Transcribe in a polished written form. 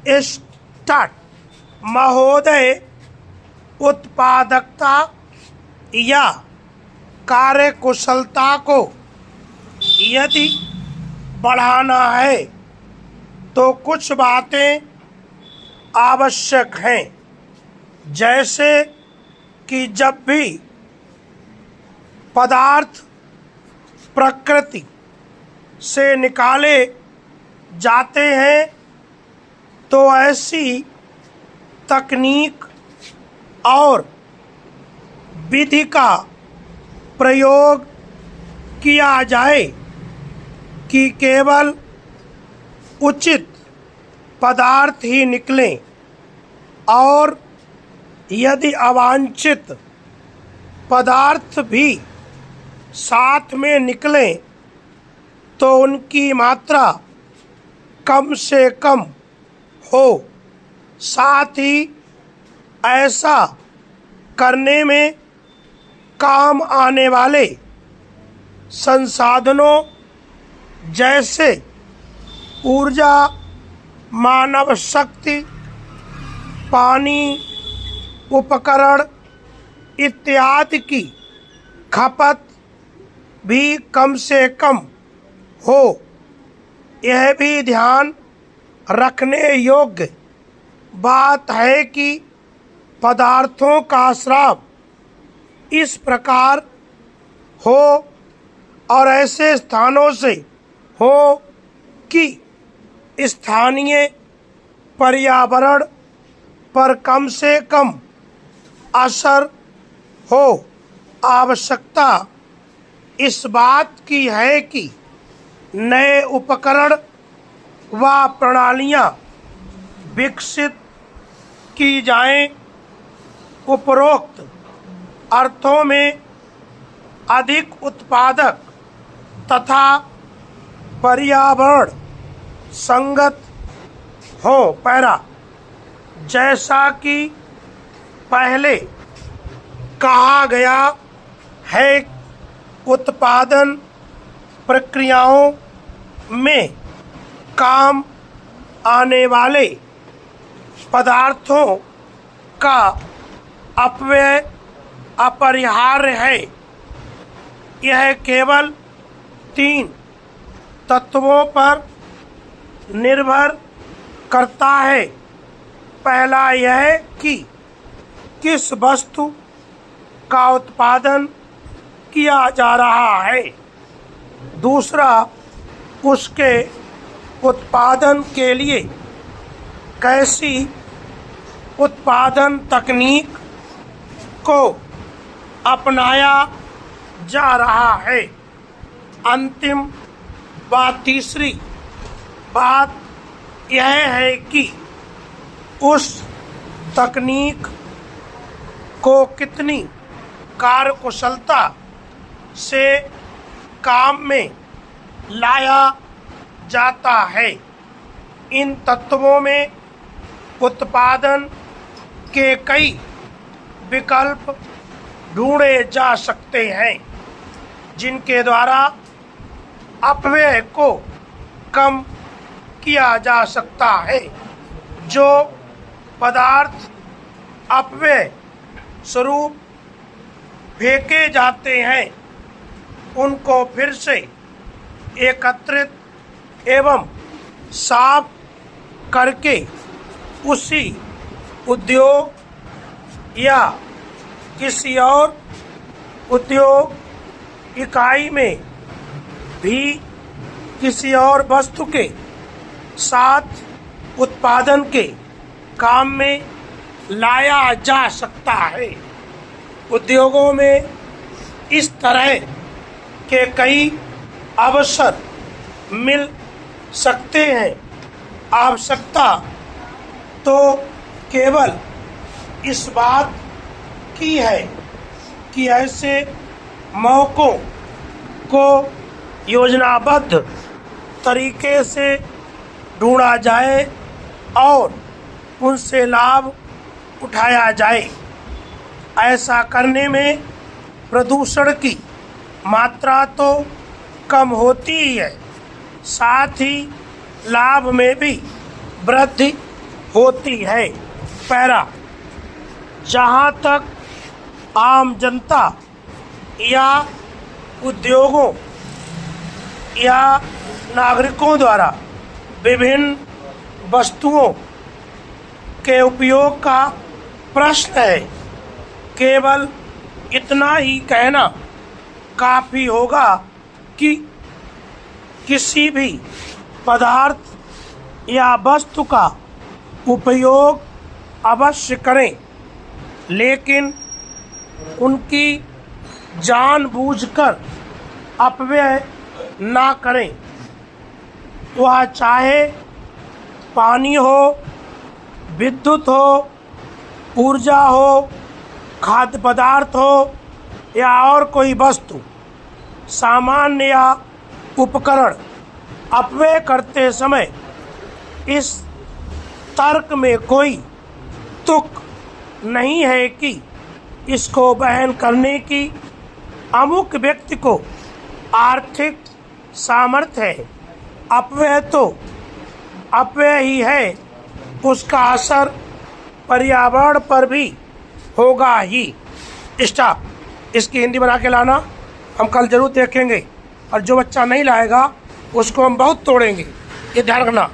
Start महोदय, उत्पादकता या कार्यकुशलता को यदि बढ़ाना है तो कुछ बातें आवश्यक हैं, जैसे कि जब भी पदार्थ प्रकृति से निकाले जाते हैं तो ऐसी तकनीक और विधि का प्रयोग किया जाए कि केवल उचित पदार्थ ही निकलें, और यदि अवांछित पदार्थ भी साथ में निकलें तो उनकी मात्रा कम से कम हो। साथ ही ऐसा करने में काम आने वाले संसाधनों जैसे ऊर्जा, मानव शक्ति, पानी, उपकरण इत्यादि की खपत भी कम से कम हो। यह भी ध्यान रखने योग्य बात है कि पदार्थों का स्राव इस प्रकार हो और ऐसे स्थानों से हो कि स्थानीय पर्यावरण पर कम से कम असर हो। आवश्यकता इस बात की है कि नए उपकरण व प्रणालियां विकसित की जाएं। उपरोक्त अर्थों में अधिक उत्पादक तथा पर्यावरण संगत हो। पैरा, जैसा कि पहले कहा गया है, उत्पादन प्रक्रियाओं में काम आने वाले पदार्थों का अपव्यय अपरिहार्य है। यह केवल 3 तत्वों पर निर्भर करता है। पहला यह कि किस वस्तु का उत्पादन किया जा रहा है। दूसरा, उसके उत्पादन के लिए कैसी उत्पादन तकनीक को अपनाया जा रहा है। अंतिम व तीसरी बात यह है कि उस तकनीक को कितनी कार्यकुशलता से काम में लाया जाता है। इन तत्वों में उत्पादन के कई विकल्प ढूंढे जा सकते हैं, जिनके द्वारा अपव्यय को कम किया जा सकता है। जो पदार्थ अपव्यय स्वरूप फेंके जाते हैं उनको फिर से एकत्रित एवं साफ करके उसी उद्योग या किसी और उद्योग इकाई में भी किसी और वस्तु के साथ उत्पादन के काम में लाया जा सकता है। उद्योगों में इस तरह के कई अवसर मिल सकते हैं। आवश्यकता तो केवल इस बात की है कि ऐसे मौकों को योजनाबद्ध तरीके से ढूंढा जाए और उनसे लाभ उठाया जाए। ऐसा करने में प्रदूषण की मात्रा तो कम होती ही है, साथ ही लाभ में भी वृद्धि होती है। पैरा, जहाँ तक आम जनता या उद्योगों या नागरिकों द्वारा विभिन्न वस्तुओं के उपयोग का प्रश्न है, केवल इतना ही कहना काफ़ी होगा कि किसी भी पदार्थ या वस्तु का उपयोग अवश्य करें, लेकिन उनकी जानबूझकर अपव्यय ना करें। वह चाहे पानी हो, विद्युत हो, ऊर्जा हो, खाद्य पदार्थ हो या और कोई वस्तु, सामान या उपकरण। अपव्यय करते समय इस तर्क में कोई तुक नहीं है कि इसको वहन करने की अमुक व्यक्ति को आर्थिक सामर्थ्य है। अपव्यय तो अपव्यय ही है, उसका असर पर्यावरण पर भी होगा ही। स्टॉप। इसकी हिंदी बना के लाना, हम कल जरूर देखेंगे, और जो बच्चा नहीं लाएगा उसको हम बहुत तोड़ेंगे, ये ध्यान रखना।